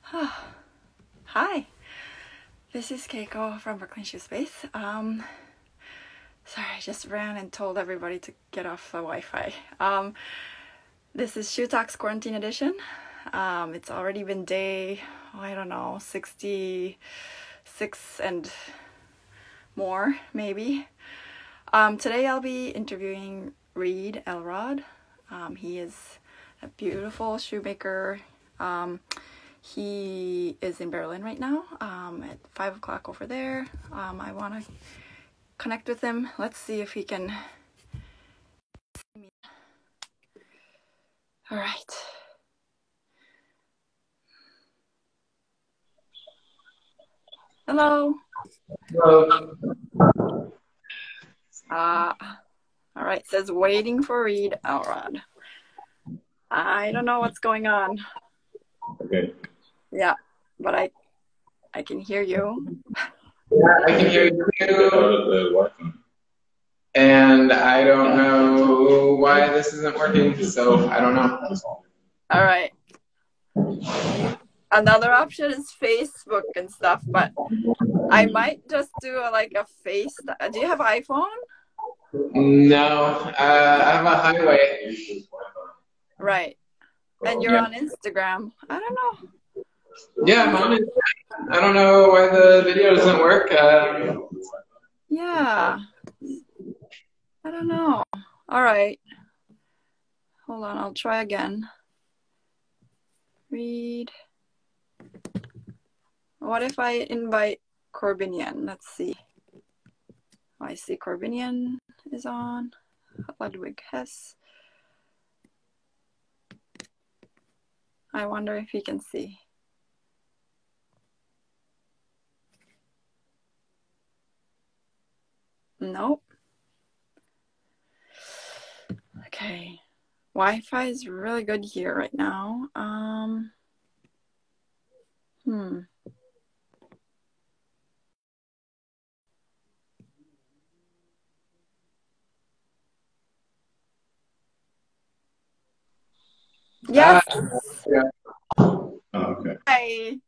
Hi, this is Keiko from Brooklyn Shoe Space. Sorry, I just ran and told everybody to get off the Wi-Fi. This is Shoe Talks Quarantine Edition. It's already been day, I don't know, 66 and more, maybe. Today I'll be interviewing Reid Elrod. He is a beautiful shoemaker. He is in Berlin right now, at 5 o'clock over there. I want to connect with him. Let's see if he can see me. All right. Hello. Hello. All right, it says waiting for Reid Elrod. I don't know what's going on. Okay. Yeah, but I can hear you. Yeah, I can hear you too. And I don't know why this isn't working, so I don't know. All right. Another option is Facebook and stuff, but I might just do like a face. Do you have iPhone? No, I have a highway. Right. And you're on Instagram. I don't know. Yeah, I'm on it. I don't know why the video doesn't work. Yeah. I don't know. All right. Hold on, I'll try again. Reid. What if I invite Corbinian? Let's see. Oh, I see Corbinian is on. Ludwig Hess. I wonder if he can see. Nope. Okay. Wi-Fi is really good here right now. Yes. Yeah. Oh, okay. Hi.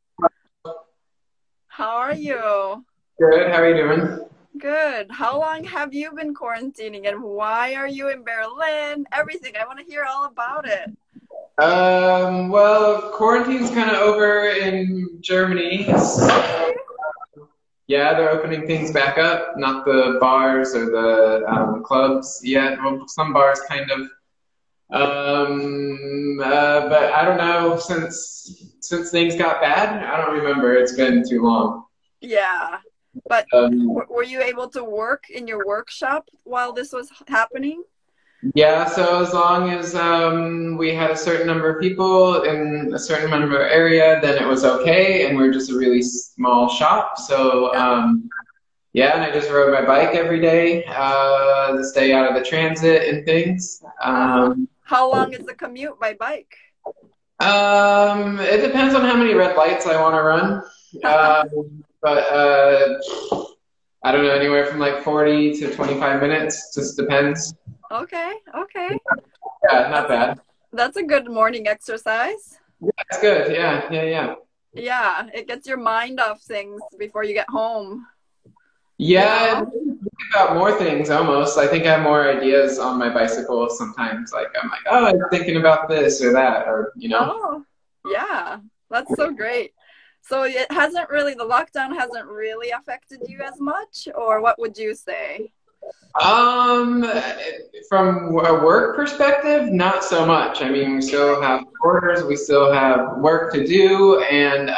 How are you? Good. How are you doing? Good. How long have you been quarantining and why are you in Berlin? Everything. I want to hear all about it. Well, quarantine's kind of over in Germany. So, yeah, they're opening things back up. Not the bars or the clubs yet. Well, some bars kind of. But I don't know, since things got bad, I don't remember. It's been too long. Yeah. But were you able to work in your workshop while this was happening? Yeah, so as long as we had a certain number of people in a certain number of area, then it was okay, and we're just a really small shop. So yeah, and I just rode my bike every day to stay out of the transit and things. How long is the commute by bike? It depends on how many red lights I want to run. But I don't know, anywhere from like 40 to 25 minutes, just depends. Okay. Yeah, not bad. That's a good morning exercise. Yeah, it's good. Yeah. Yeah, it gets your mind off things before you get home. Yeah, I think about more things almost. I think I have more ideas on my bicycle sometimes. Like I'm like, oh, I'm thinking about this or that, or you know. Oh, yeah, that's so great. So it hasn't really, the lockdown hasn't really affected you as much, or what would you say? From a work perspective, not so much. I mean, we still have orders, we still have work to do, and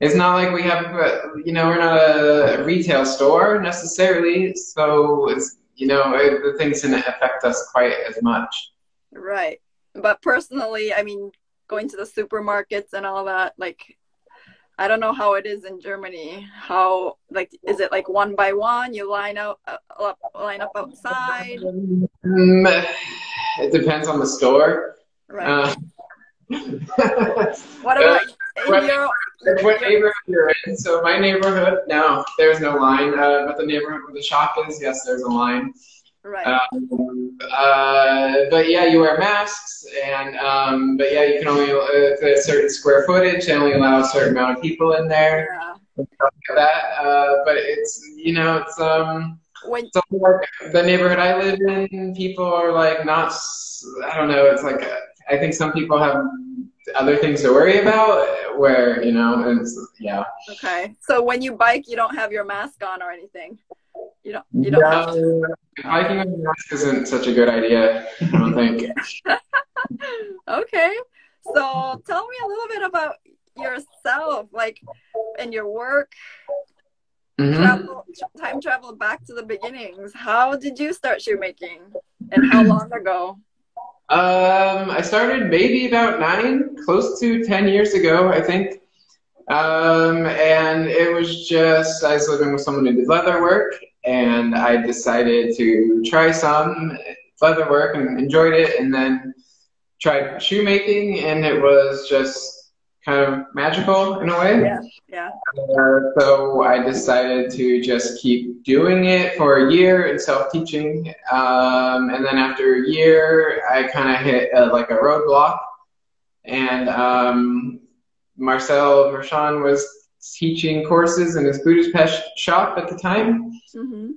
it's not like we have, we're not a retail store necessarily, so it's, the things didn't affect us quite as much. Right. But personally, I mean, going to the supermarkets and all that, like, I don't know how it is in Germany. How, like, is it like one by one? You line up outside? It depends on the store. Right. What about what neighborhood you're in? So my neighborhood, no, there's no line. But the neighborhood where the shop is, yes, there's a line. Right. But yeah, you wear masks, and but yeah, you can only a certain square footage. They only allow a certain amount of people in there. Yeah. And stuff like that. But it's When so like the neighborhood I live in, people are like not. I don't know. It's like I think some people have other things to worry about. Where it's yeah. okay. So when you bike, you don't have your mask on or anything. You don't have to. No, hiking with a mask isn't such a good idea. I don't think. Okay. So tell me a little bit about yourself, like in your work, Hmm. time travel back to the beginnings. How did you start shoemaking and how long ago? I started maybe about 9, close to 10 years ago, I think. And it was just, I was living with someone who did leather work, and I decided to try some leather work and enjoyed it, and then tried shoemaking, and it was just kind of magical in a way. Yeah. Yeah. So I decided to just keep doing it for a year and self-teaching. And then after a year, I kind of hit like a roadblock. And Marcel Mershon was teaching courses in his Budapest shop at the time. Mm-hmm.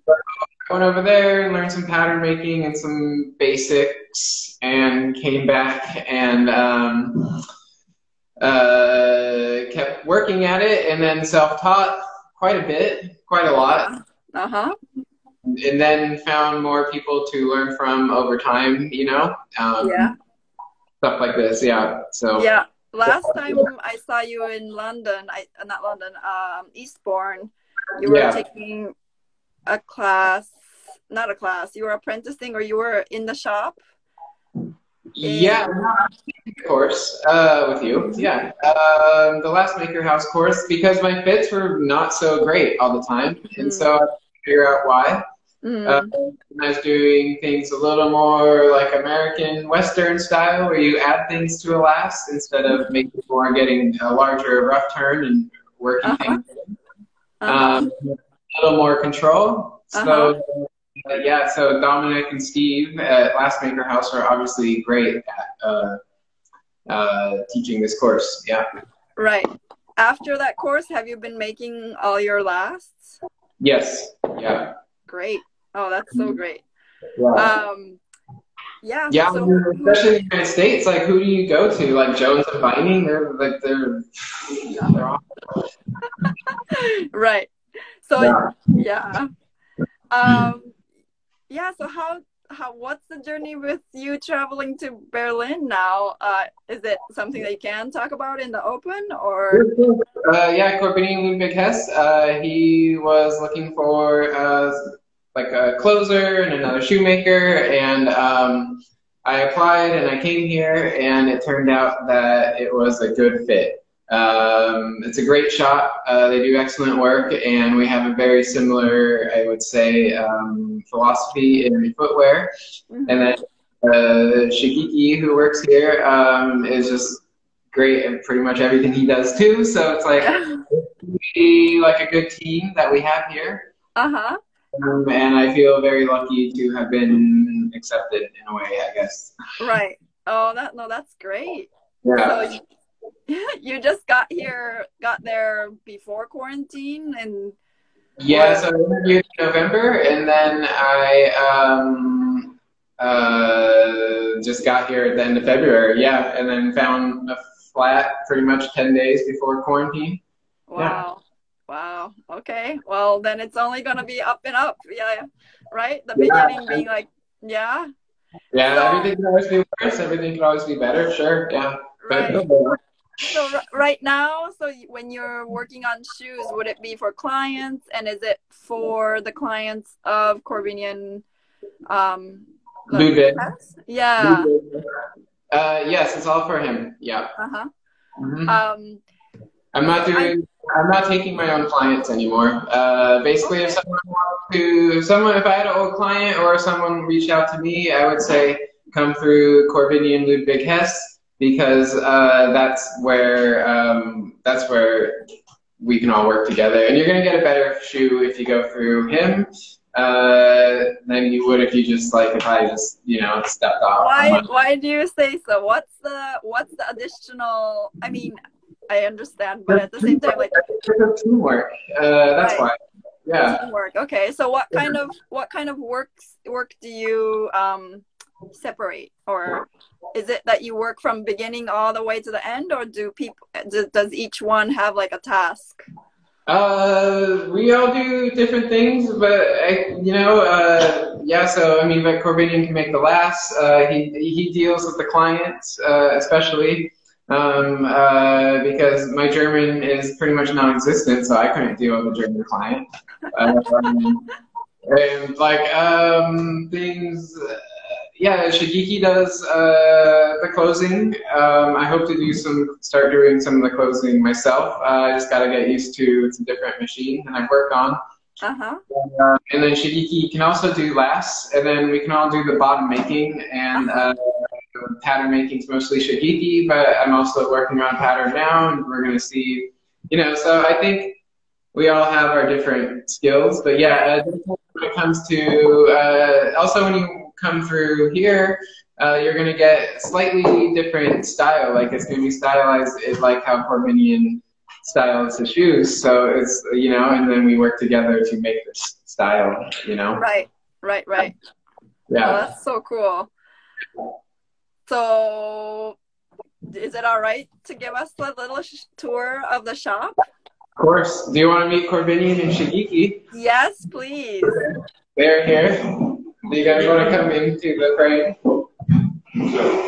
I went over there and learned some pattern making and some basics, and came back and kept working at it, and then self-taught quite a bit, quite a lot, Uh-huh. and then found more people to learn from over time, Yeah. stuff like this. Yeah. So Yeah. Last time I saw you in London, not London, Eastbourne, you were yeah, taking a class, not a class, you were apprenticing or you were in the shop? yeah, In, course with you. Yeah, the last Maker House course, because my fits were not so great all the time, and so I had to figure out why. mm, And I was doing things a little more like American Western style, where you add things to a last instead of making more, getting a larger rough turn and working uh-huh, things. uh-huh, A little more control. uh-huh. So yeah, so Dominic and Steve at Last Maker House are obviously great at teaching this course. Yeah. Right. After that course, have you been making all your lasts? Yes. Yeah. Great. Oh, that's so great. Yeah. Yeah. Yeah, So especially in the United States, like who do you go to? Like Jones and Vining, they're awesome. right. So Yeah. yeah. Um, yeah. So what's the journey with you traveling to Berlin now? Is it something that you can talk about in the open or? Yeah, Corbinian Ludwig Hess. He was looking for like a closer and another shoemaker, and I applied and I came here, and it turned out that it was a good fit. It's a great shop. They do excellent work, and we have a very similar, I would say, philosophy in footwear. Mm-hmm. And then Shigeki, who works here, is just great at pretty much everything he does too. So it's like really like a good team that we have here. Uh-huh. And I feel very lucky to have been accepted in a way, I guess. Right. Oh, that's great. Yeah. So you just got there before quarantine and Yeah, so I interviewed in November, and then I just got here at the end of February. Yeah, and then found a flat pretty much 10 days before quarantine. wow. Yeah. Wow. Okay. Well, then it's only going to be up and up. Yeah. Right? The Yeah. beginning being like, yeah. Yeah, So, everything can always be worse. Everything can always be better. Sure. Yeah. right. But So right now, so when you're working on shoes, would it be for clients, and is it for the clients of Corbinian Ludwig. Yeah. Yes, it's all for him. Yeah. Uh-huh. Mm-hmm. I'm not taking my own clients anymore. Basically, Okay. if I had an old client or someone reached out to me, I would say come through Corbinian Ludwig Hess, because that's where we can all work together. And you're gonna get a better shoe if you go through him. than you would if you just like if I just stepped off. Why do you say so? What's the additional? I mean, I understand, but at the same time, like teamwork. That's right. why. Yeah. Teamwork. Okay. So what kind of work do you separate, or is it that you work from beginning all the way to the end, or does each one have like a task? We all do different things, but yeah. So I mean, like Corbinian can make the last. He deals with the clients, especially because my German is pretty much non-existent, so I couldn't deal with a German client. And like things. Yeah, Shigeki does the closing. I hope to start doing some of the closing myself. I just got to get used to it's a different machine that I work on. And then Shigeki can also do last, and then we can all do the bottom making, and pattern making is mostly Shigeki, but I'm also working on pattern now, and we're going to see, so I think we all have our different skills, but yeah, when it comes to, also when you come through here, you're going to get slightly different style. Like it's going to be stylized like how Corbinian styles the shoes. So it's, and then we work together to make this style, Right. Yeah. Oh, that's so cool. So is it all right to give us a little tour of the shop? Of course. Do you want to meet Corbinian and Shigeki? Yes, please. They're here. Do you guys want to come into the frame?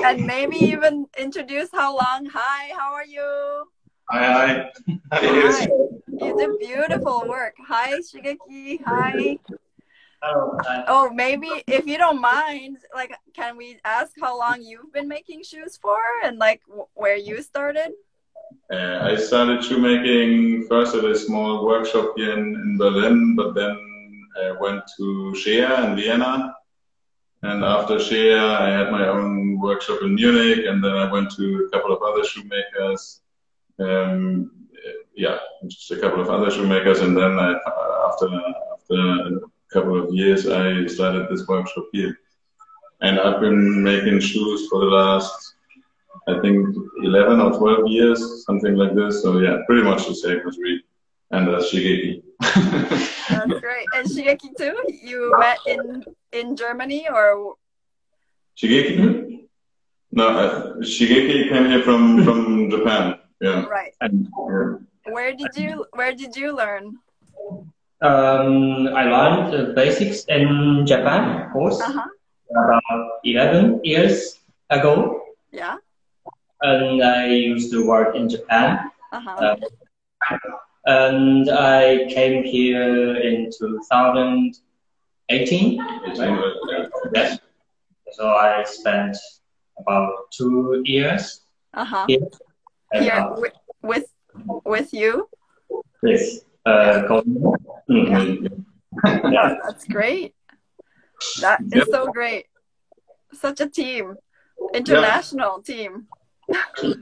And maybe even introduce how long. Hi, how are you? Hi. Hi. You did beautiful work. Hi, Shigeki. Hi. Oh, maybe if you don't mind, like, can we ask how long you've been making shoes for, and like where you started? I started shoemaking first at a small workshop here in Berlin, but then I went to SHEA in Vienna. And after SHEA, I had my own workshop in Munich, and then I went to a couple of other shoemakers. Yeah, just a couple of other shoemakers, and then after a couple of years, I started this workshop here. And I've been making shoes for the last, I think, 11 or 12 years, something like this. So yeah, pretty much the same as Reid and as Shigeki. That's great. And Shigeki too? You met in Germany, or? Shigeki? No, Shigeki came here from Japan. Yeah. Right. Where did you learn? I learned the basics in Japan, of course, about 11 years ago. Yeah. And I used to work in Japan. And I came here in 2018. Yes. So I spent about 2 years here. Here with you? Yes. Yeah. That's great. That is so great. Such a team. International team. So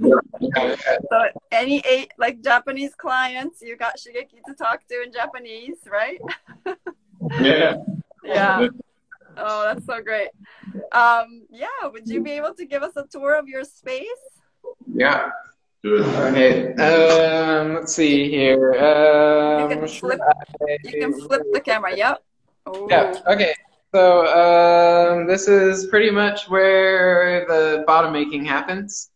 any 8 like Japanese clients, you got Shigeki to talk to in Japanese, right? Yeah. Yeah. Oh, that's so great. Yeah, would you be able to give us a tour of your space? Yeah. Good. Okay. Let's see here. You can flip the camera. Yep. Oh. Yeah. Okay. So this is pretty much where the bottom making happens.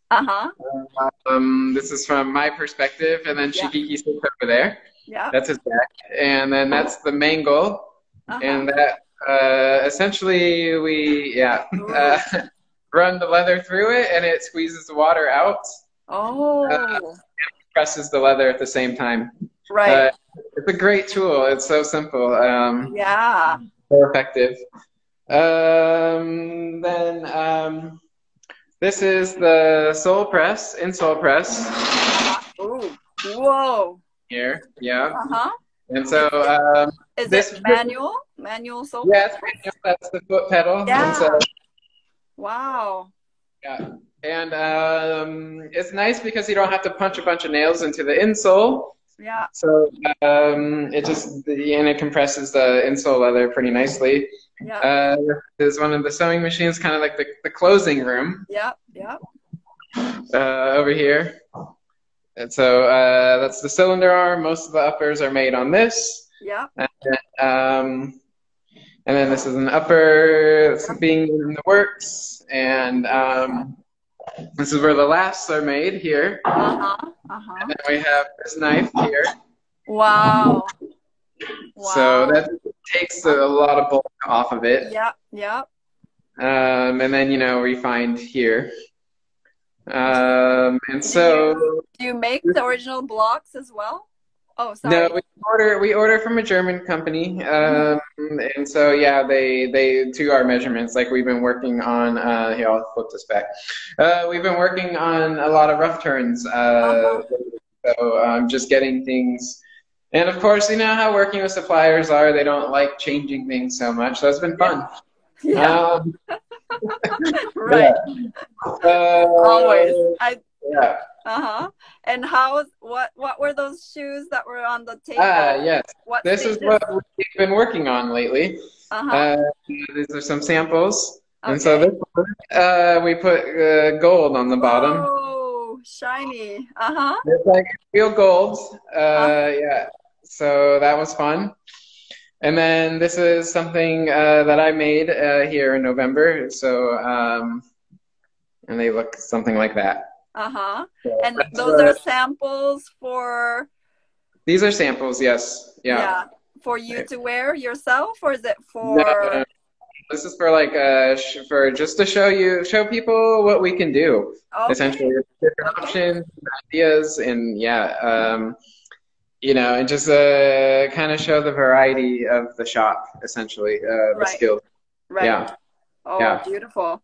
This is from my perspective, and then Shigeki sits over there. Yeah. That's his back, and then that's the mangle, and that essentially we run the leather through it, and it squeezes the water out. Presses the leather at the same time. Right. It's a great tool. It's so simple. Yeah. So effective. This is the sole press, insole press. Ooh. Whoa. Here, yeah. And so is this manual? Manual sole? Yeah, it's manual. That's the foot pedal. Yeah. And so, wow. Yeah. And it's nice because you don't have to punch a bunch of nails into the insole. Yeah. So it just, and it compresses the insole leather pretty nicely. Yeah. There's one of the sewing machines, kind of like the closing room. Yep. Yep. Over here. And so that's the cylinder arm. Most of the uppers are made on this. Yep. And then this is an upper that's being in the works. And this is where the lasts are made here. And then we have this knife here. Wow. So that takes a lot of bulk off of it. Yep. Yep. And then, you know, refined here. And so do you make the original blocks as well? Oh, sorry. No, we order from a German company. And so yeah, they do our measurements. Like we've been working on here, I'll flip this back. We've been working on a lot of rough turns. So just getting things, and of course, you know how working with suppliers are, they don't like changing things so much. So it's been fun. Yeah. Right. Always. Yeah. And what were those shoes that were on the table? Yes. This is what we've been working on lately. These are some samples. And so this one, we put gold on the bottom. Oh, shiny. It's like real gold. Yeah. So that was fun. And then this is something that I made here in November. So, and they look something like that. So and those are samples for? These are samples, yes. Yeah. For you to wear yourself, or is it for? No. This is for like for just to show people what we can do. Essentially, different options, ideas, and you know, and just kind of show the variety of the shop, essentially, the skills. Right. Yeah. Oh, beautiful.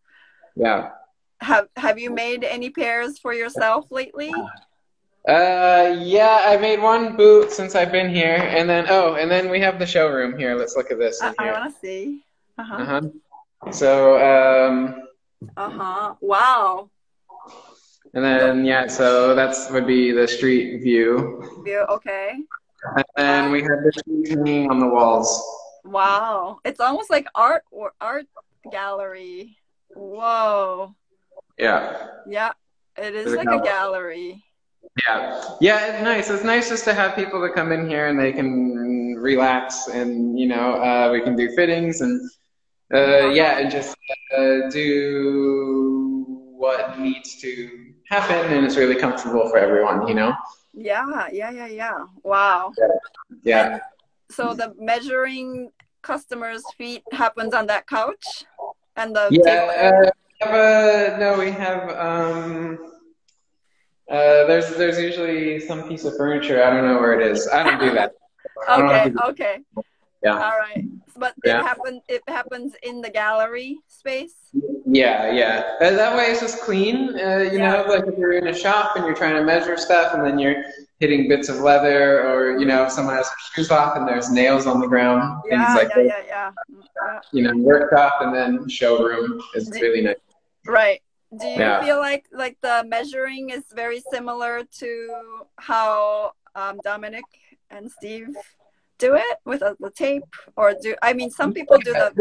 Yeah. Have you made any pairs for yourself lately? Yeah, I made one boot since I've been here, and then we have the showroom here. Let's look at this. I want to see. So. Wow. And then so that's would be the street view. Okay. And then we have the trees hanging on the walls. Wow, it's almost like art gallery. Whoa. Yeah. Yeah, it is like a gallery. Yeah, it's nice. It's nice just to have people that come in here and they can relax, and you know, we can do fittings and and just do what needs to happen, and it's really comfortable for everyone, you know? Yeah. Wow. Yeah. And so the measuring customers' feet happens on that couch and the table? We have there's usually some piece of furniture. I don't know where it is. I don't do that. Okay. Yeah. All right. But it happens in the gallery space? Yeah. That way it's just clean. You know, like if you're in a shop and you're trying to measure stuff and then you're hitting bits of leather, or, you know, if someone has their shoes off and there's nails on the ground, things like that. You know, workshop and then showroom is really nice. Right. Do you feel like the measuring is very similar to how Dominic and Steve do it with the tape, or some people do the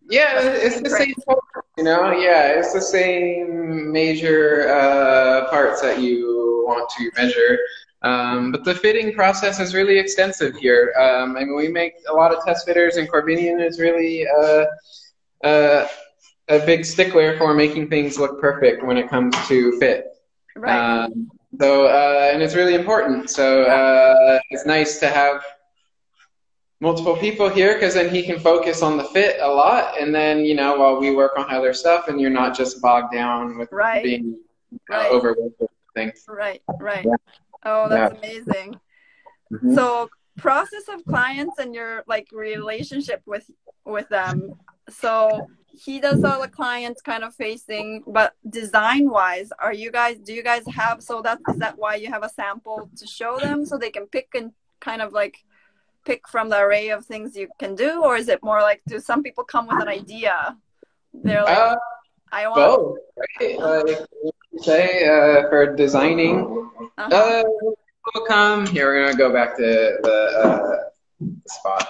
it's the same, you know, it's the same major parts that you want to measure, but the fitting process is really extensive here. I mean, we make a lot of test fitters, and Corbinian is really a big stickler for making things look perfect when it comes to fit. Right. And it's really important. So it's nice to have multiple people here, because then he can focus on the fit a lot, and then, you know, while we work on other stuff, and you're not just bogged down with being overworked with things. Right. Yeah. Oh, that's amazing. So process of clients and your relationship with them. So he does all the clients kind of facing, but design wise, do you guys have, is that why you have a sample to show them so they can pick and kind of pick from the array of things you can do? Or is it more like, do some people come with an idea? They're like, I want both, right? For designing, people come. Here, we're gonna go back to the spot.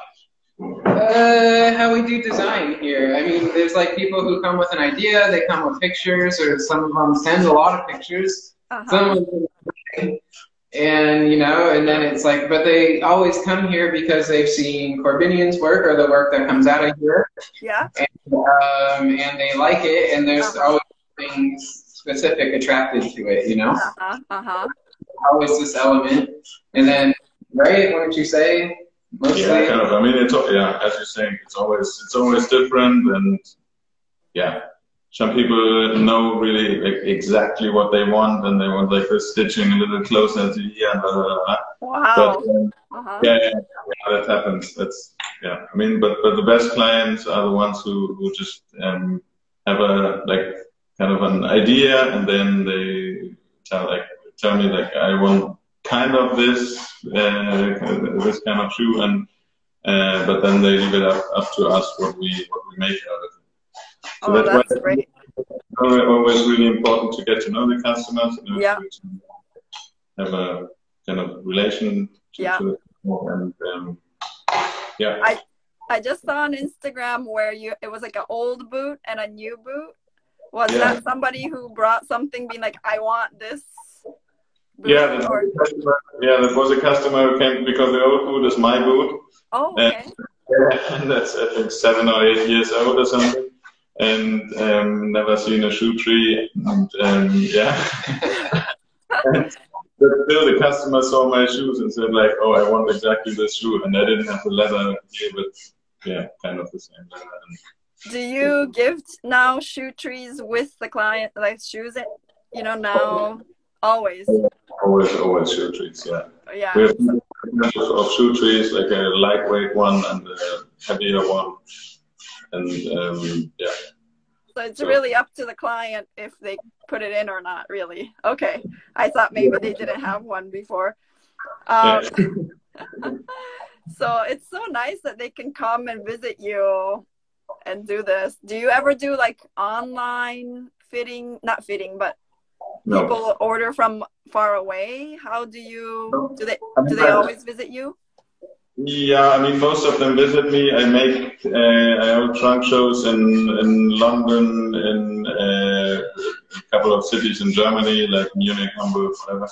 How we do design here. I mean, there's like people who come with an idea. They come with pictures, or some of them send a lot of pictures. Some of them, and you know, and then it's like, but they always come here because they've seen Corbinian's work or the work that comes out of here. Yeah. And they like it, and there's always things specific attracted to it, you know? Always this element. And then, right, wouldn't you say? Mostly? Yeah, kind of. I mean, it's, yeah, as you're saying, it's always different, and yeah, some people know really exactly what they want, and they want like the stitching a little closer to here, and blah, blah, blah. Wow. But, yeah, that happens. That's, yeah. I mean, but the best clients are the ones who just have a like kind of an idea, and then they tell me like, I want kind of this kind of shoe, and but then they leave it up to us what we make out of it. So that's why great. It's always really important to get to know the customers, and yeah. have a kind of relationship. Yeah. And yeah. I just saw on Instagram where it was like an old boot and a new boot. Was that somebody who brought something being like, I want this boot? Yeah, that was a customer who came because the old boot is my boot. Oh, okay. And that's, I think, 7 or 8 years old or something. And never seen a shoe tree. And yeah. And still the customer saw my shoes and said like, oh, I want exactly this shoe. And I didn't have the leather here, but yeah, kind of the same leather. Do you give now shoe trees with the client, like shoes, you know, now? Always? Always shoe trees, yeah. Yeah. We have of shoe trees, like a lightweight one and a heavier one. And yeah. So it's really up to the client if they put it in or not, really. Okay. I thought maybe they didn't have one before. So it's so nice that they can come and visit you and do this. Do you ever do like online fitting, not fitting, but people order from far away? How do you, do they always visit you? Yeah, I mean, most of them visit me. I hold trunk shows in London, in a couple of cities in Germany, like Munich, Hamburg, whatever.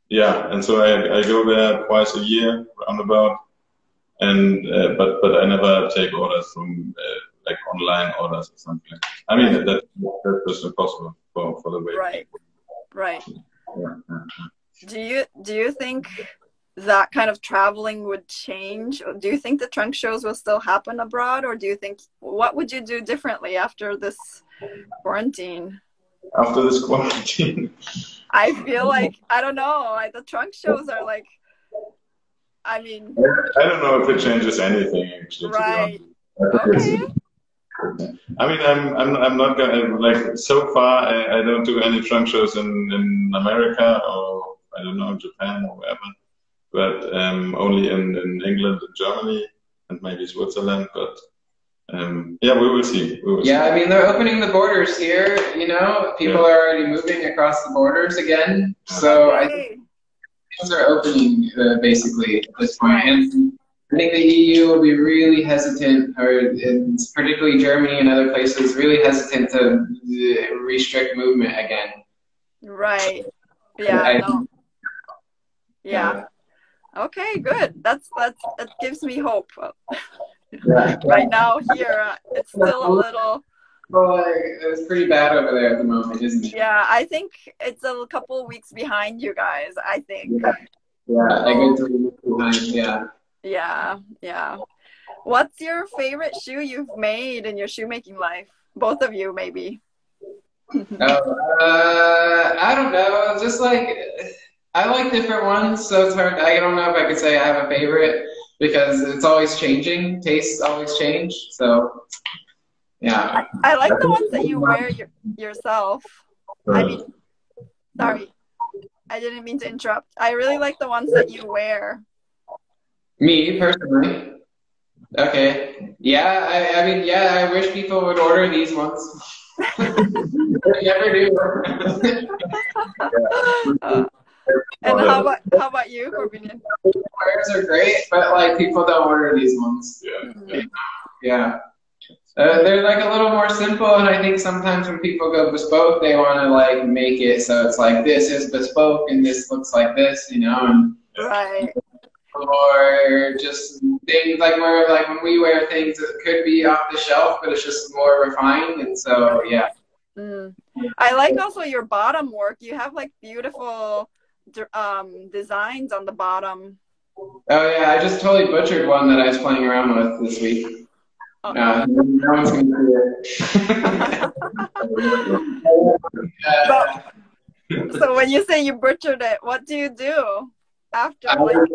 Yeah, and so I go there twice a year, roundabout. And but I never take orders from like online orders or something. I mean, that's just impossible for the way. Right. Yeah. Do you think that kind of traveling would change? Do you think the trunk shows will still happen abroad, or do you think, what would you do differently after this quarantine? After this quarantine? I feel like, I don't know, like the trunk shows are like, I mean, I don't know if it changes anything actually. Right. Okay. I mean, I'm not gonna, like, so far I don't do any trunk shows in America, or I don't know, Japan or wherever, but only in England and Germany and maybe Switzerland. But yeah, we will see. Yeah, I mean, they're opening the borders here. You know, people are already moving across the borders again. So I think things are opening basically at this point. And I think the EU will be really hesitant, or particularly Germany and other places, really hesitant to restrict movement again. Right. Yeah. Yeah. Okay. Good. That gives me hope. Right now here, it's still a little. Well, it's pretty bad over there at the moment, isn't it? Yeah, I think it's a couple of weeks behind you guys. I think. Yeah. I go 3 weeks behind. Yeah. Yeah. What's your favorite shoe you've made in your shoemaking life? Both of you, maybe. I don't know. Just like, I like different ones, so it's hard. I don't know if I could say I have a favorite because it's always changing. Tastes always change. So, yeah. I like the ones that you wear yourself. I mean, sorry, I didn't mean to interrupt. I really like the ones that you wear. Me, personally? Okay. Yeah, I mean, yeah, I wish people would order these ones. They never do. And how about you, Corbinian? Squares are great, but like people don't order these ones. Yeah. They're like a little more simple, and I think sometimes when people go bespoke, they want to like make it so it's like this is bespoke and this looks like this, you know. And, right. Or just things like where like when we wear things that could be off the shelf, but it's just more refined, and so yeah. I like also your bottom work. You have like beautiful designs on the bottom. Oh yeah, I just totally butchered one that I was playing around with this week. No one's gonna see it. So when you say you butchered it, what do you do after? I do it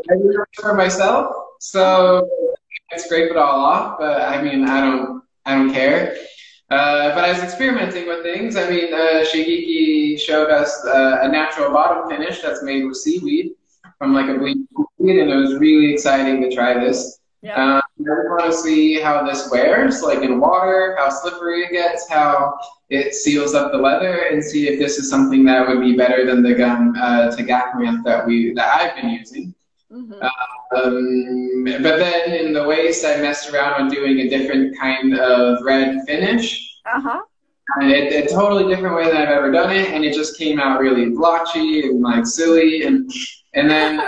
for myself, so I scrape it all off. But I mean, I don't care. But I was experimenting with things. I mean, Shigeki showed us a natural bottom finish that's made with seaweed from like a bleached seaweed, and it was really exciting to try this. Yeah. I want to see how this wears, like in water, how slippery it gets, how it seals up the leather, and see if this is something that would be better than the gum Tagakamath that I've been using. But then in the waist, I messed around with doing a different kind of red finish. And a totally different way than I've ever done it, and it just came out really blotchy and like silly, and then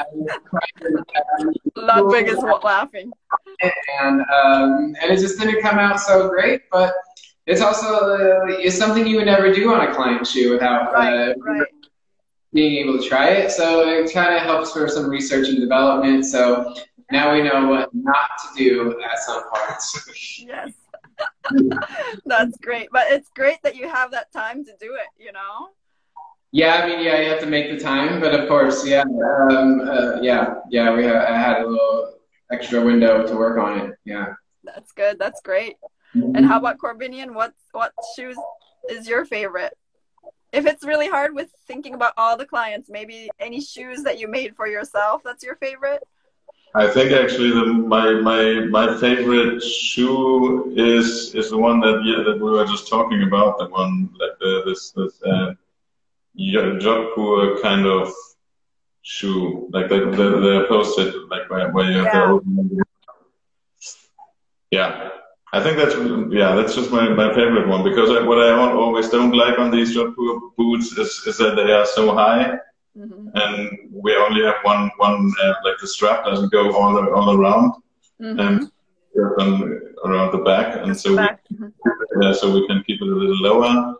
Ludwig is laughing. And it just didn't come out so great, but it's also it's something you would never do on a client shoe without being able to try it. So it kind of helps for some research and development. So now we know what not to do at some parts. Yes. That's great. But it's great that you have that time to do it, you know? Yeah, I mean, yeah, you have to make the time, but of course, yeah, I had a little extra window to work on it. Yeah. That's good. That's great. And how about Corbinian? What shoes is your favorite? If it's really hard with thinking about all the clients, maybe any shoes that you made for yourself, that's your favorite? I think actually my favorite shoe is the one that we were just talking about, the one like this Jogpur kind of shoe, like the posted, like where you have the open. Yeah, I think that's just my favorite one, because what I always don't like on these Jogpur boots is that they are so high. And we only have one like the strap doesn't go all around, and around the back, and so we can keep it a little lower.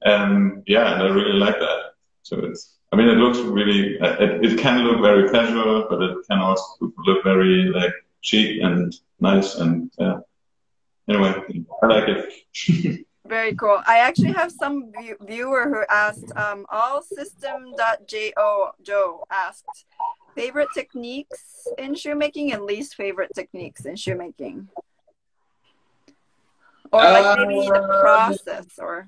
And I really like that. So I mean, it looks really, it can look very casual, but it can also look very like chic and nice, and anyway, I like it. Very cool. I actually have some viewer who asked, allsystem.Joe asked, favorite techniques in shoemaking and least favorite techniques in shoemaking? Or like maybe the process, or...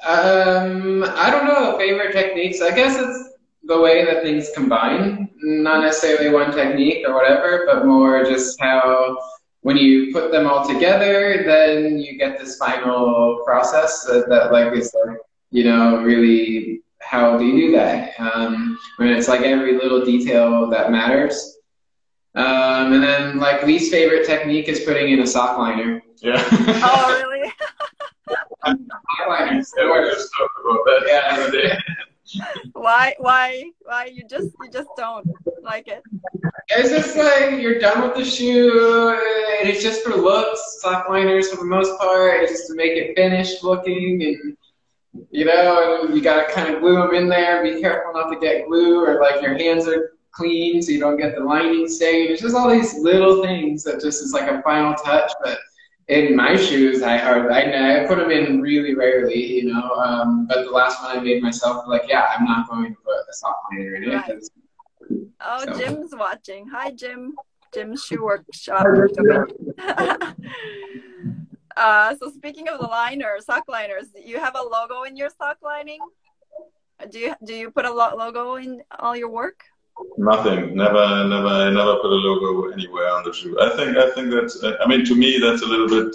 I don't know favorite techniques. I guess it's the way that things combine. Not necessarily one technique or whatever, but more just how... when you put them all together, then you get this final process that like is like, you know, really, how do you do that? When it's like every little detail that matters. And then like least favorite technique is putting in a sock liner. Yeah. Oh, really? Sock liners. Yeah, we just talked about that. Yeah. Why you just don't like it? It's just like you're done with the shoe, and it's just for looks. Sock liners, for the most part, it's just to make it finished looking, and you know, and you gotta kind of glue them in there. Be careful not to get glue, or like your hands are clean so you don't get the lining stain. It's just all these little things that just is like a final touch. But in my shoes, I put them in really rarely, you know. But the last one I made myself, like, I'm not going to put a sock liner in it. Right. Oh, so. Jim's watching. Hi, Jim. Jim's Shoe Workshop. So speaking of the liners, sock liners, do you have a logo in your sock lining? Do you put a logo in all your work? Nothing. Never put a logo anywhere on the shoe. I think that's. I mean, to me, that's a little bit.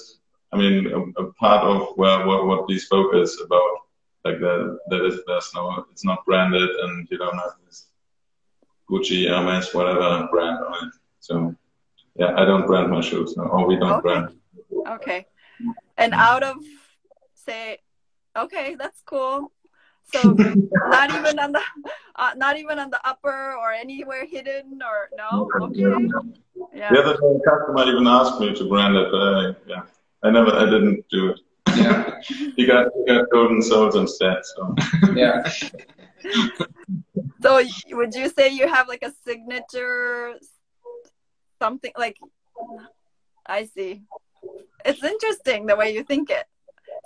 I mean, a part of what Bespoke is about. like that. It's not branded, and you don't have this Gucci, Hermes, whatever brand on it. So yeah, I don't brand my shoes, no, or we don't brand. Okay. And out of, say, okay, that's cool. So not even on the upper or anywhere hidden, or no? Okay. Yeah. The other day, a customer even asked me to brand it, but I didn't do it. Yeah. he got golden soles instead. So yeah. So would you say you have like a signature something like? I see. It's interesting the way you think it.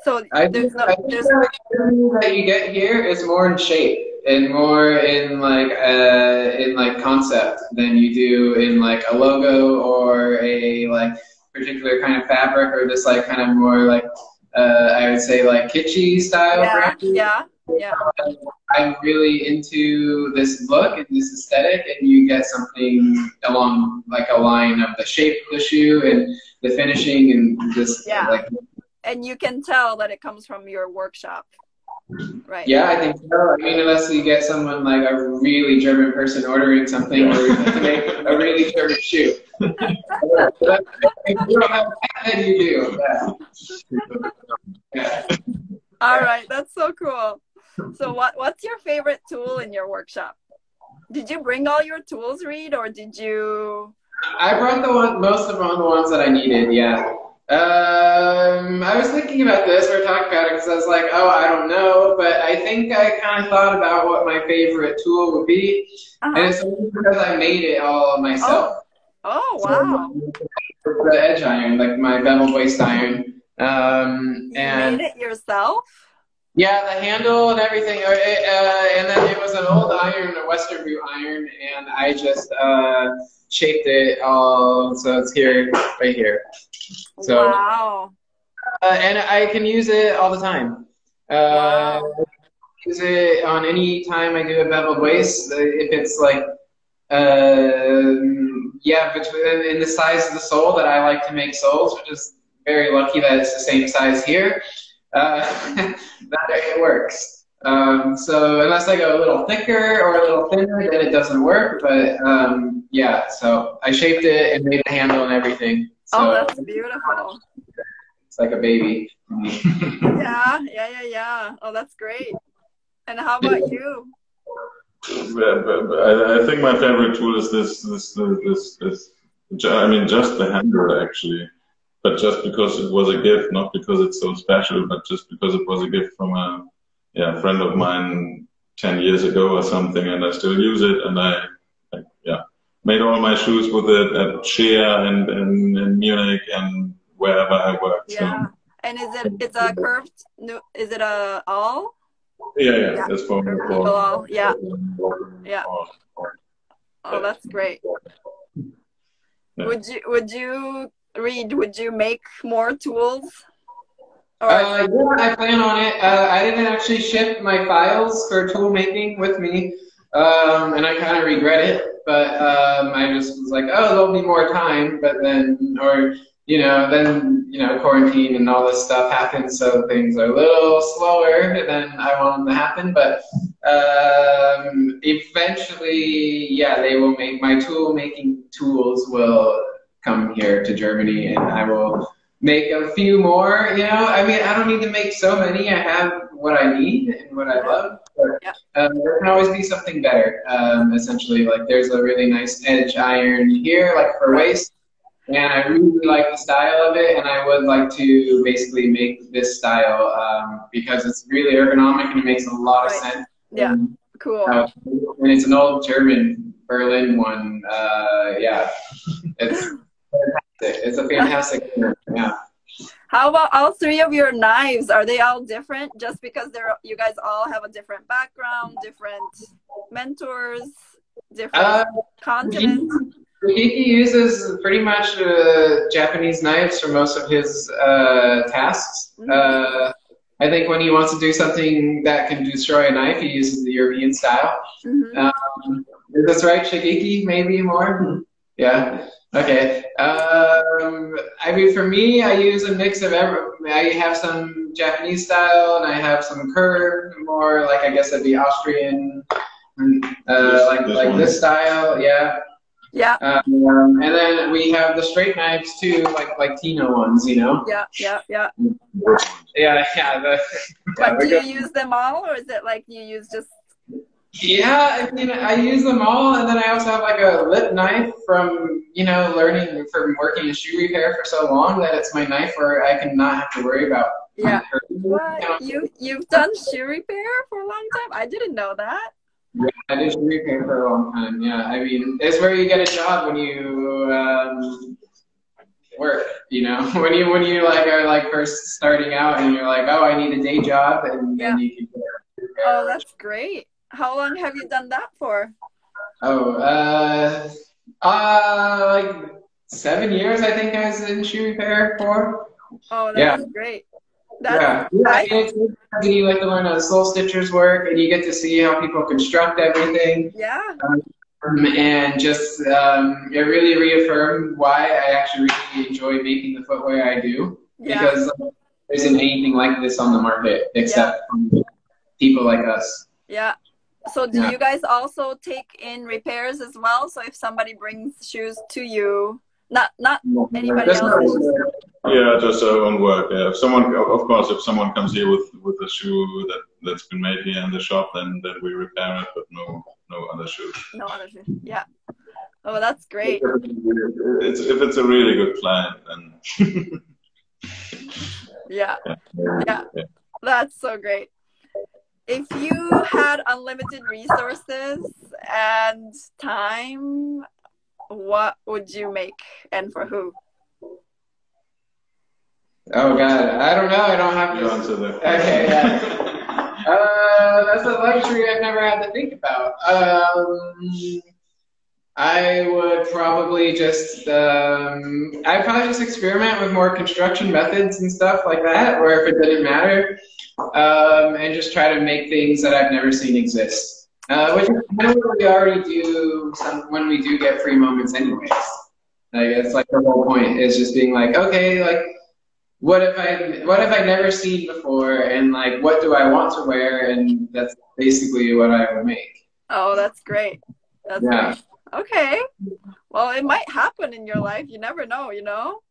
So there's everything that you get here is more in shape and more in like concept than you do in like a logo or a like particular kind of fabric, or just like kind of more like I would say like kitschy style branding. Yeah. I'm really into this look and this aesthetic, and you get something along like a line of the shape of the shoe and the finishing and just like. And you can tell that it comes from your workshop, right? Yeah, I think so. I mean, unless you get someone like a really German person ordering something or to make a really German shoe. If you don't have that, then you do. Yeah. All right, that's so cool. So what's your favorite tool in your workshop? Did you bring all your tools, Reid, or did you? I brought most of the ones that I needed, yeah. I was thinking about this, we were talking about it, because I was like, oh, I don't know, but I think I kind of thought about what my favorite tool would be, and it's only because I made it all myself. Oh wow. So, the edge iron, like my beveled waist iron. You made it yourself? Yeah, the handle and everything, and then it was an old iron, a Western boot iron, and I just shaped it all, so it's here, right here. So, wow. And I can use it all the time. Wow. Use it on any time I do a beveled waist. If it's like, between in the size of the sole that I like to make soles, which is very lucky that it's the same size here. That it works. So unless I go a little thicker or a little thinner, then it doesn't work. But yeah, so I shaped it and made the handle and everything. So oh, that's beautiful. It's like a baby. Yeah. Oh, that's great. And how about you? I think my favorite tool is this. I mean, just the handle actually. But just because it was a gift, not because it's so special, but just because it was a gift from a friend of mine 10 years ago or something, and I still use it, and I made all my shoes with it at Shea and in Munich and wherever I worked. Yeah, so. And it's a curved, is it a all? Yeah. It's for all. Yeah. Oh, that's great. Yeah. Would you Reid, would you make more tools? Yeah, I plan on it. I didn't actually ship my files for tool making with me, and I kind of regret it. But I just was like, oh, there'll be more time. But then, quarantine and all this stuff happens, so things are a little slower than I want them to happen. But eventually, they will make my tool making tools will come here to Germany, and I will make a few more. I mean, I don't need to make so many. I have what I need and what I love. But, there can always be something better. Essentially, like there's a really nice edge iron here, like for waist, and I really like the style of it, and I would like to basically make this style because it's really ergonomic and it makes a lot of sense. Yeah, cool. And it's an old German Berlin one. It's a fantastic yeah. How about all three of your knives? Are they all different just because you guys all have a different background, different mentors, different continents? He uses pretty much Japanese knives for most of his tasks. Mm-hmm. I think when he wants to do something that can destroy a knife, he uses the European style. Mm-hmm. That's right, Shigeki, maybe more? Yeah. Okay. I mean, for me, I use a mix of I have some Japanese style, and I have some curved, more like I guess it'd be Austrian, like this style. Yeah. Yeah. And then we have the straight knives too, like Tino ones, you know. Yeah. Yeah. Yeah. Yeah. Yeah. But do you use them all, or is it like you use just? Yeah, I mean, I use them all, and then I also have like a lip knife from, you know, learning from working in shoe repair for so long that it's my knife where I can not have to worry about. Yeah. What? You've done shoe repair for a long time? I didn't know that. Yeah, I did shoe repair for a long time. Yeah, I mean, it's where you get a job when you work. You know, when you like are like first starting out, and you're like, oh, I need a day job, and then you can. Oh, that's great. How long have you done that for? Oh, like 7 years, I think I was in shoe repair for. Oh, that's great. Yeah, it's you like to learn how the sole stitchers work, and you get to see how people construct everything. Yeah. And just it really reaffirmed why I actually really enjoy making the footwear I do. Yeah. Because there isn't anything like this on the market except from people like us. Yeah. So do you guys also take in repairs as well? So if somebody brings shoes to you, not anybody else. Yeah, just our own work. Yeah. If someone, of course, if someone comes here with a shoe that's been made here in the shop, then we repair it, but no other shoes. No other shoes. Yeah. Oh, that's great. If it's a really good client, then. Yeah. That's so great. If you had unlimited resources and time, what would you make and for who? Oh God, I don't know. I don't have to answer that. Okay, yeah. That's a luxury I've never had to think about. I would probably just, I'd probably just experiment with more construction methods and stuff like that, where if it didn't matter, and just try to make things that I've never seen exist. Which is kind of what we already do when we do get free moments anyways. Like, it's like the whole point is just being like, okay, like, what have I never seen before, and like, what do I want to wear, and that's basically what I would make. Oh, that's great. That's great. Okay. Well, it might happen in your life. You never know, you know?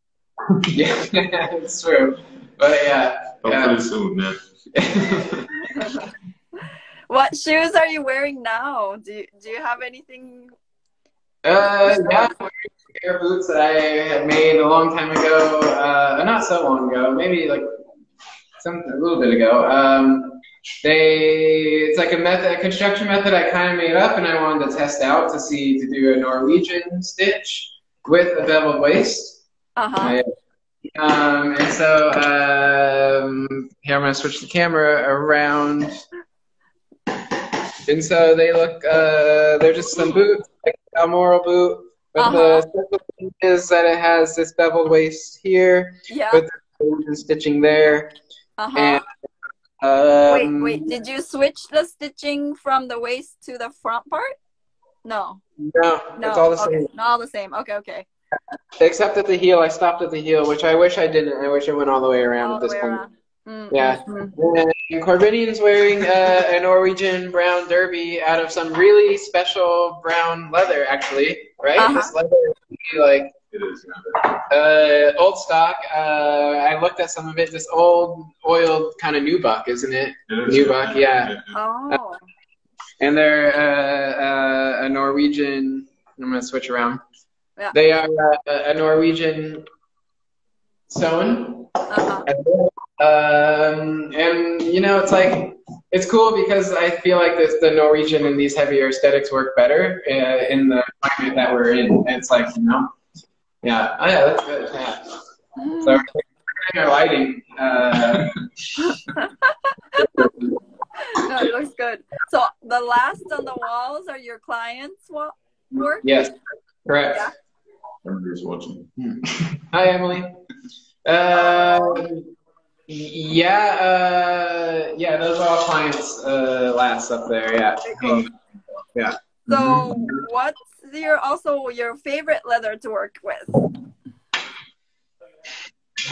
Yeah, it's true. But yeah. Hopefully soon, yeah. What shoes are you wearing now? Do you have anything? Yeah, I'm wearing a pair of boots that I had made a long time ago. Not so long ago, maybe like a little bit ago. It's like a construction method I kind of made up, and I wanted to test out to do a Norwegian stitch with a beveled waist. And so here I'm gonna switch the camera around, and so they look they're just some boots, like a Balmoral boot, but the special thing is that it has this beveled waist here with the stitching there. And wait, did you switch the stitching from the waist to the front part? No, it's all the same. Not all the same. Okay. Except at the heel. I stopped at the heel, which I wish I didn't. I wish I went all the way around at this point. Yeah. And Corbinian's wearing a Norwegian brown derby out of some really special brown leather, actually, right? This leather is like old stock. I looked at some of it. This old oiled kind of nubuck, isn't it? Nubuck, yeah. Oh. And they're a Norwegian. I'm gonna switch around. Yeah. They are a Norwegian sewn. And you know, it's cool because I feel like the Norwegian and these heavier aesthetics work better in the climate that we're in. And it's like, you know, yeah. Oh yeah, that's good. Yeah. So we're lighting. No, it looks good. So the last on the walls are your clients' work? Yes, correct. Yeah. Everybody's watching. Hi, Emily. Yeah, those are all clients last up there, yeah. Cool. Yeah. So what's your favorite leather to work with?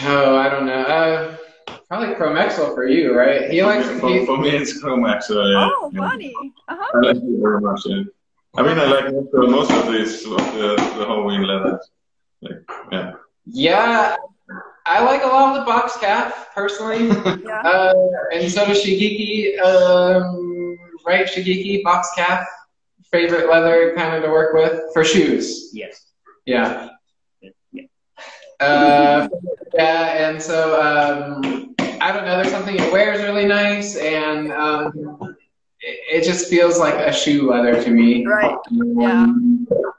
Oh, I don't know. Probably Chrome Excel for you, right? He likes for me, it's Chrome Excel. Yeah. Oh, funny. Uh-huh. I like it very much. Yeah. I mean, I like most of these of the whole wing leathers. Like, yeah. Yeah, I like a lot of the box calf personally. Yeah. And so does Shigeki. Right, Shigeki box calf. Favorite leather kind of to work with for shoes. Yes. Yeah. Yeah. Yeah, and so I don't know. There's something it wears really nice, and it just feels like a shoe leather to me. Right. Yeah.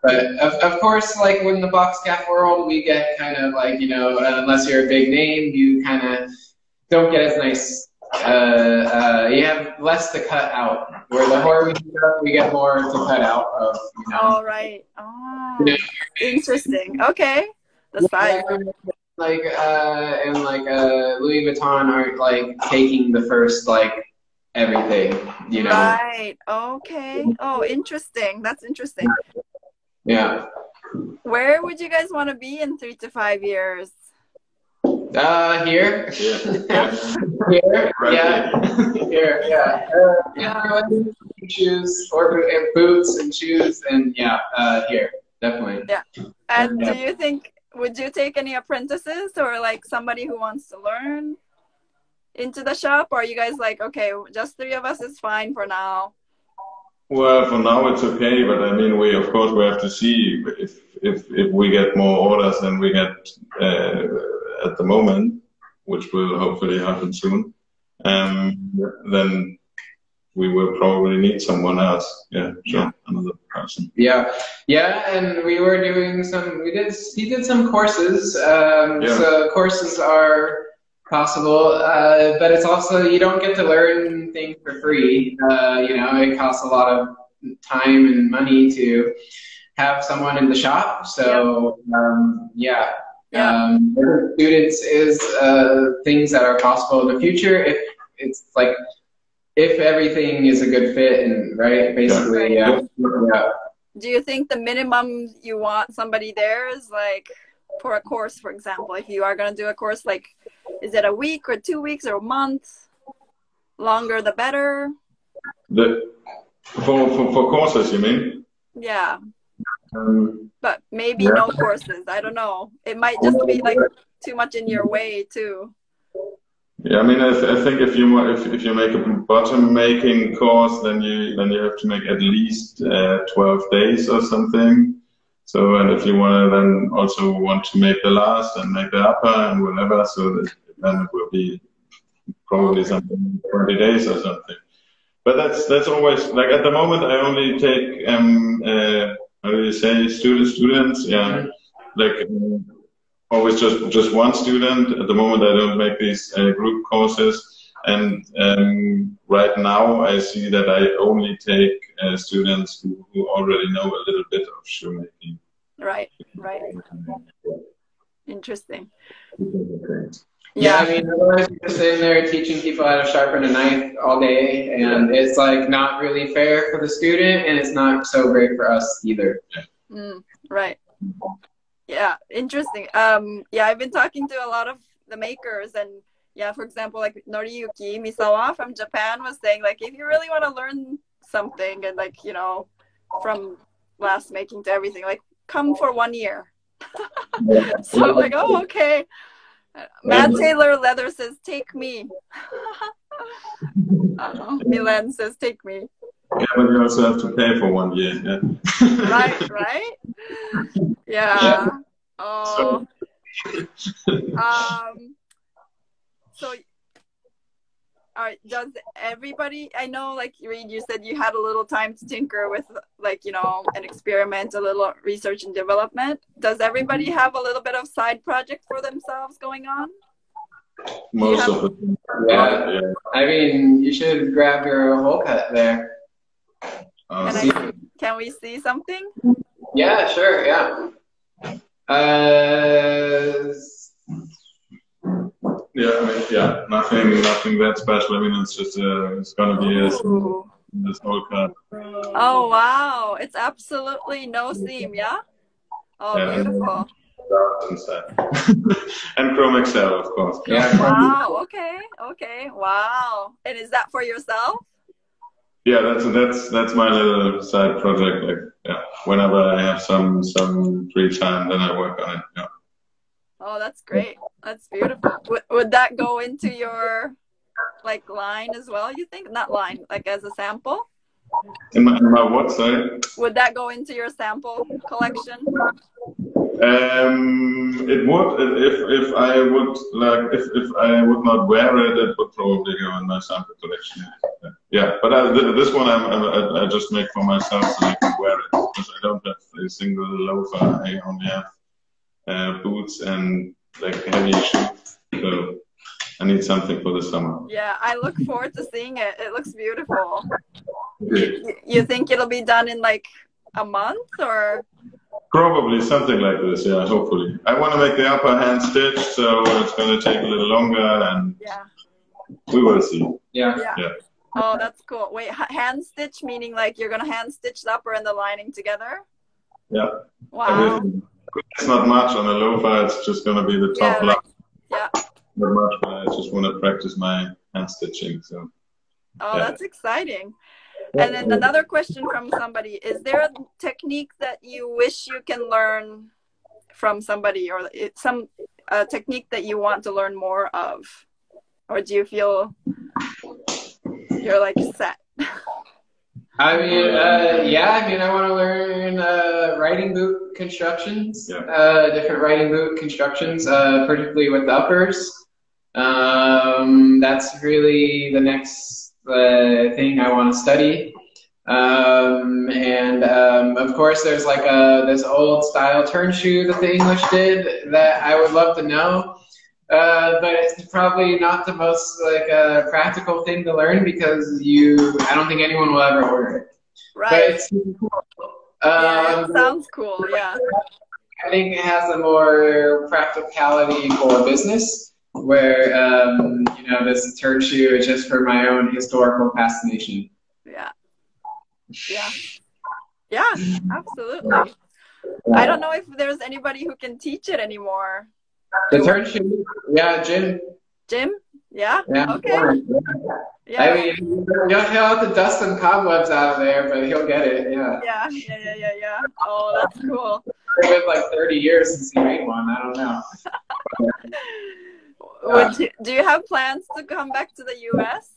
But of course, like in the box calf world, we get kind of like, you know, unless you're a big name, you kind of don't get as nice. You have less to cut out. Where the horror stuff, we get more to cut out of. You know? All right. Oh, yeah. Interesting. Okay. The size. Like and like Louis Vuitton aren't like taking the first like everything, you know. Right. Okay. Oh, interesting. That's interesting. Yeah. Where would you guys want to be in 3 to 5 years? Here. Yeah. Here. Right. Yeah. Here. Yeah. Yeah. Shoes or boots and shoes and yeah. Here. Definitely. Yeah. And do you think, would you take any apprentices or like somebody who wants to learn into the shop? Or are you guys like, okay, just 3 of us is fine for now? Well, for now it's okay, but I mean, we of course we have to see if we get more orders than we get at the moment, which will hopefully happen soon. Then we will probably need someone else. Yeah, sure, another person. Yeah, yeah, and we were doing some. He did some courses. So courses are possible, but it's also you don't get to learn things for free. You know, it costs a lot of time and money to have someone in the shop. So students is things that are possible in the future if it's like if everything is a good fit and right, basically. Yeah. Do you think the minimum you want somebody there is like for a course, for example, if you are going to do a course, like, is it a week or 2 weeks or a month? Longer the better? For courses, you mean? Yeah. But maybe no courses. I don't know. It might just be like too much in your way too. Yeah, I mean, I think if you make a bottom making course, then you have to make at least 12 days or something. So, and if you then also want to make the last and make the upper and whatever, so then it will be probably something 20 days or something. But that's always like at the moment I only take how do you say students? Yeah, like always just one student. At the moment I don't make these group courses, and right now I see that I only take students who already know a little bit of shoemaking. Right. Interesting. Yeah, I mean, otherwise you're just sitting there teaching people how to sharpen a knife all day, and it's like not really fair for the student, and it's not so great for us either. Right. Yeah, interesting. Yeah, I've been talking to a lot of the makers, and yeah, for example, like Noriyuki Misawa from Japan was saying, like, if you really want to learn something, and like, you know, from glass making to everything, like, come for 1 year. So I'm like, oh, okay. Matt Taylor Leather says, take me. Milan says, take me. Yeah, but you also have to pay for 1 year. Yeah. Right? Yeah. Oh. So, does everybody, I know, like, Reid, you said you had a little time to tinker with, like, you know, and experiment, a little research and development. Does everybody have a little bit of side project for themselves going on? Most of it. Yeah. I mean, you should grab your hole cut there. Can we see something? Yeah, sure, yeah. Yeah, I mean, nothing that special. I mean, it's just it's gonna be this whole car. Oh wow, it's absolutely no seam, yeah? Oh, Yeah, beautiful. inside. And Chrome Excel, of course. Yeah. Wow, okay, okay, wow. And is that for yourself? Yeah, that's my little side project. Like, yeah, whenever I have some free time, then I work on it. Yeah. Oh, that's great. That's beautiful. Would that go into your like line as well, you think? Not line, like as a sample? In my what, sorry? Would that go into your sample collection? It would if I would like if I would not wear it, it would probably go in my sample collection. Yeah, but this one I just make for myself so I can wear it because I don't have a single loafer. I only have boots and like heavy shoes. So I need something for the summer. Yeah, I look forward to seeing it. It looks beautiful. Okay. You think it'll be done in like a month or? Probably something like this, yeah, hopefully. I want to make the upper hand stitch, so it's going to take a little longer, and yeah, we will see. Yeah. Oh, that's cool. Wait, hand stitch meaning like you're going to hand stitch the upper and the lining together? Yeah. Wow. Everything. It's not much on a loafer, it's just going to be the top line. Yeah. Not much, but I just want to practice my hand stitching, so. Oh, that's exciting. And then another question from somebody, is there a technique that you wish you can learn from somebody, or some technique that you want to learn more of? Or do you feel you're like set? I mean, I want to learn riding boot constructions, different riding boot constructions, particularly with the uppers. That's really the next thing I want to study. Of course, there's like this old style turn shoe that the English did that I would love to know. But it's probably not the most like practical thing to learn because I don't think anyone will ever order it. Right. But it's cool. It sounds cool. Yeah. I think it has a more practicality for business, where this turn shoe is just for my own historical fascination. Yeah. Yeah. Yeah. Absolutely. I don't know if there's anybody who can teach it anymore. The turn shoe, yeah, Jim. Jim? Yeah? Okay. Yeah. I mean, he'll have to dust some cobwebs out of there, but he'll get it, yeah. Yeah. Oh, that's cool. It's been like 30 years since he made one, I don't know. Do you have plans to come back to the US?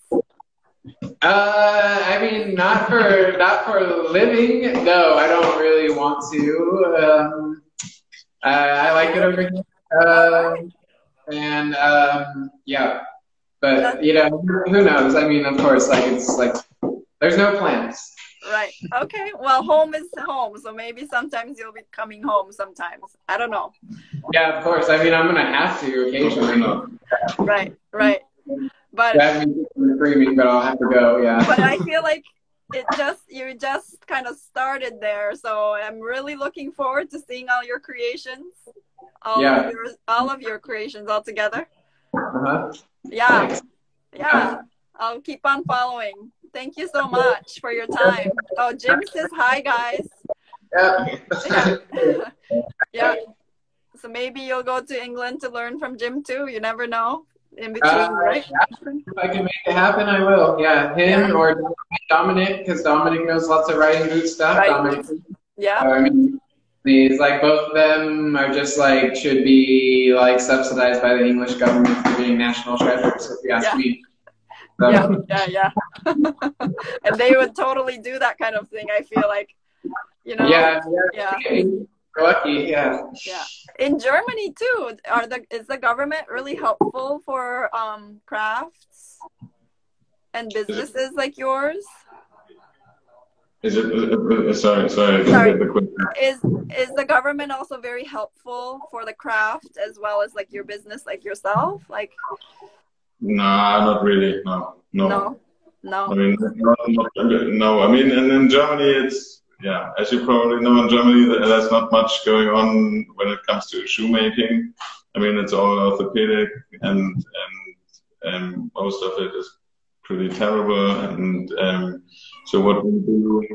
I mean, not for living. No, I don't really want to. I like it over here. Yeah. But who knows? I mean, of course, it's like there's no plans. Right. Okay. Well, home is home, so maybe sometimes you'll be coming home sometimes. I don't know. Yeah, of course. I mean, I'm gonna have to occasionally. Right. But that means screaming, but I'll have to go. Yeah. But I feel like you just kind of started there, so I'm really looking forward to seeing all your creations, all of your creations all together. Yeah. Thanks. Yeah. I'll keep on following. Thank you so much for your time. Oh, Jim says hi, guys. Yeah. So maybe you'll go to England to learn from Jim too. You never know. In between, right? If I can make it happen, I will. Yeah, him or Dominic, because Dominic knows lots of riding boot stuff. Right. Dominic, I mean, these both of them are just should be subsidized by the English government for being national treasures, if you ask me. So. Yeah. And they would totally do that kind of thing. I feel like, Yeah. Lucky, yeah. In Germany too, is the government really helpful for crafts and businesses like yours? Is it? Sorry. Is the government also very helpful for the craft as well as your business, like yourself? Nah, not really. No. No. I mean, no. I mean, and in Germany, it's. Yeah, as you probably know, in Germany, there's not much going on when it comes to shoemaking. I mean, it's all orthopedic, and most of it is pretty terrible. And so what we do,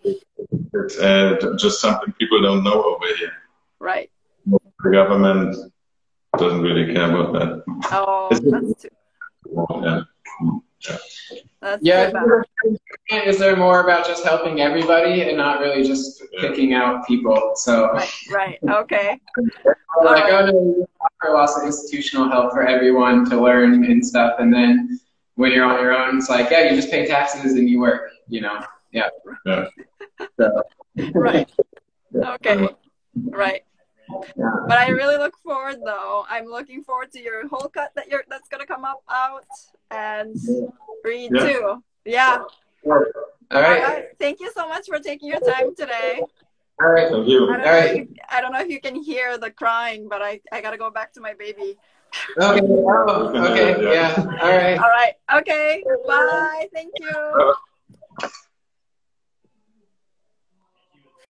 it's just something people don't know over here. Right. The government doesn't really care about that. Oh, that's too. Yeah. That's Yeah, too bad. is there more about just helping everybody and not really just picking out people? So Right. Okay. like, oh no, you offer lots of institutional help for everyone to learn and stuff, and then when you're on your own, it's like, yeah, you just pay taxes and you work, you know? Yeah. Yeah. So. Right. Okay. Right. Yeah. But I really look forward, though. I'm looking forward to your whole cut that's gonna come out, and Reid too. Yeah. All right. Thank you so much for taking your time today. All right. Thank you. I don't know if you can hear the crying, but I gotta go back to my baby. Okay. Oh, okay. Yeah. All right. All right. Okay. Bye. Thank you.